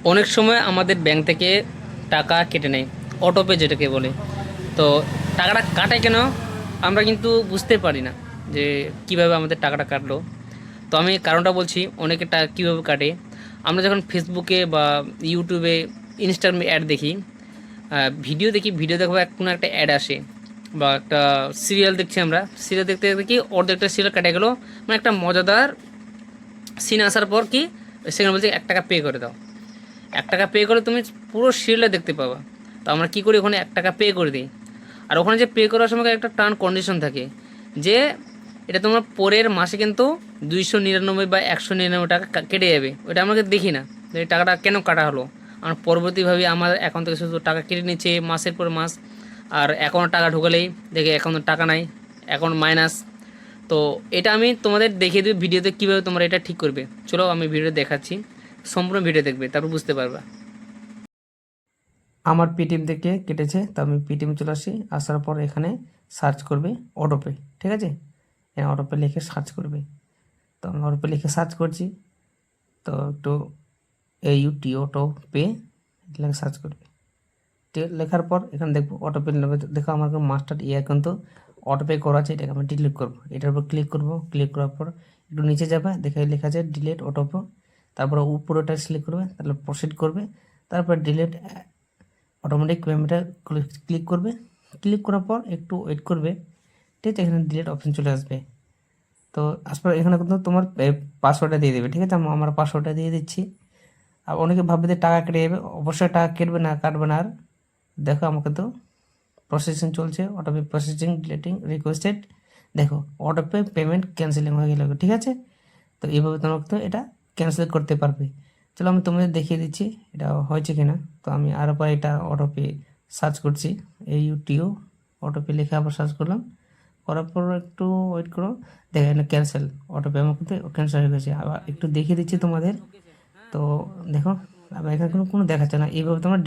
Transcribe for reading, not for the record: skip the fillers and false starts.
অনেক সময় আমাদের ব্যাংক থেকে টাকা কেটে নেয়, অটোপে যেটাকে বলে। তো টাকাটা কাটে কেন আমরা কিন্তু বুঝতে পারি না যে কিভাবে আমাদের টাকাটা কাটলো। তো আমি কারণটা বলছি, অনেকে টাকা কীভাবে কাটে। আমরা যখন ফেসবুকে বা ইউটিউবে, ইনস্টাগ্রামে অ্যাড দেখি, ভিডিও দেখি, ভিডিও দেখবো কোনো একটা অ্যাড আসে, বা একটা সিরিয়াল দেখছি, আমরা সিরিয়াল দেখতে দেখতে কি অর্ধেকটা সিরিয়াল কেটে গেলো, মানে একটা মজাদার সিন আসার পর কি সেখানে বলছে 1 টাকা পে করে দাও। 1 টাকা পে করে তুমি পুরো সিরিয়ালটা দেখতে পাবা। তো আমরা কী করি, ওখানে 1 টাকা পে করে দিই। আর ওখানে যে পে করার সময় একটা টার্ম কন্ডিশন থাকে যে এটা তোমার পরের মাসে কিন্তু 299 বা 199 টাকা কেটে যাবে। ওইটা আমাকে দেখি না যে এই টাকাটা কেন কাটা হলো। আর পরবর্তীভাবে আমার অ্যাকাউন্ট থেকে শুধু টাকা কেটে নিচ্ছে মাসের পর মাস। আর অ্যাকাউন্টে টাকা ঢোকালেই দেখে অ্যাকাউন্টে টাকা নাই, অ্যাকাউন্ট মাইনাস। তো এটা আমি তোমাদের দেখিয়ে দেবো ভিডিওতে কীভাবে তোমরা এটা ঠিক করবে। চলো আমি ভিডিও দেখাচ্ছি, সম্পূর্ণ ভিডিও দেখবে, তারপর বুঝতে পারবা। আমার পেটিএম থেকে কেটেছে, তো আমি পেটিএম চলে আসি। আসার পর এখানে সার্চ করবে অটোপে, ঠিক আছে? এখানে অটোপে লিখে সার্চ করবে। তো আমি অটোপে লিখে সার্চ করছি। তো একটু AUT অটো পে লিখে সার্চ করবে। লেখার পর এখানে দেখবো অটোপে নেবে। দেখো আমার মাস্টার ইয়ে কিন্তু অটোপে করা আছে, এটাকে আমি ডিলিট করবো। এটার উপর ক্লিক করবো। ক্লিক করার পর একটু নিচে যাবে, দেখে লেখা আছে ডিলিট অটোপে। তারপরে উপরেটা সিলেক্ট করবে, তাহলে প্রসিড করবে। তারপর ডিলিট অটোমেটিক পেমেন্টে ক্লিক করবে। ক্লিক করার পর একটু ওয়েট করবে, ঠিক আছে? এখানে ডিলিট অপশন চলে আসবে। তো আসলে এখানে কিন্তু তোমার পাসওয়ার্ডটা দিয়ে দেবে, ঠিক আছে? আমি আমার পাসওয়ার্ডটা দিয়ে দিচ্ছি। আর অনেকে ভাববে যে টাকা কেটে যাবে, অবশ্যই টাকা কেটবে না, কাটবে না। আর দেখো আমাকে তো প্রসেসিং চলছে, অটোপে প্রসেসিং ডিলেটিং রিকোয়েস্টেড। দেখো অটোপে পেমেন্ট ক্যান্সেলিং হয়ে গেল, ঠিক আছে? তো এইভাবে তোমাকে তো এটা ক্যান্সেল করতে পারবে। চলো আমি তোমাদের দেখিয়ে দিচ্ছি এটা হয়েছে কিনা। তো আমি আরও পর এটা অটোপে সার্চ করছি, AUTO অটোপে লিখে আবার সার্চ করলাম। করার পর একটু ওয়েট করো, দেখো এখানে ক্যান্সেল, অটোপে আমার কিন্তু ক্যান্সেল হয়ে গেছে। আবার একটু দেখিয়ে দিচ্ছি তোমাদের। তো দেখো আবার এখানে কোনো কোনো দেখাচ্ছে না। এইভাবে তোমার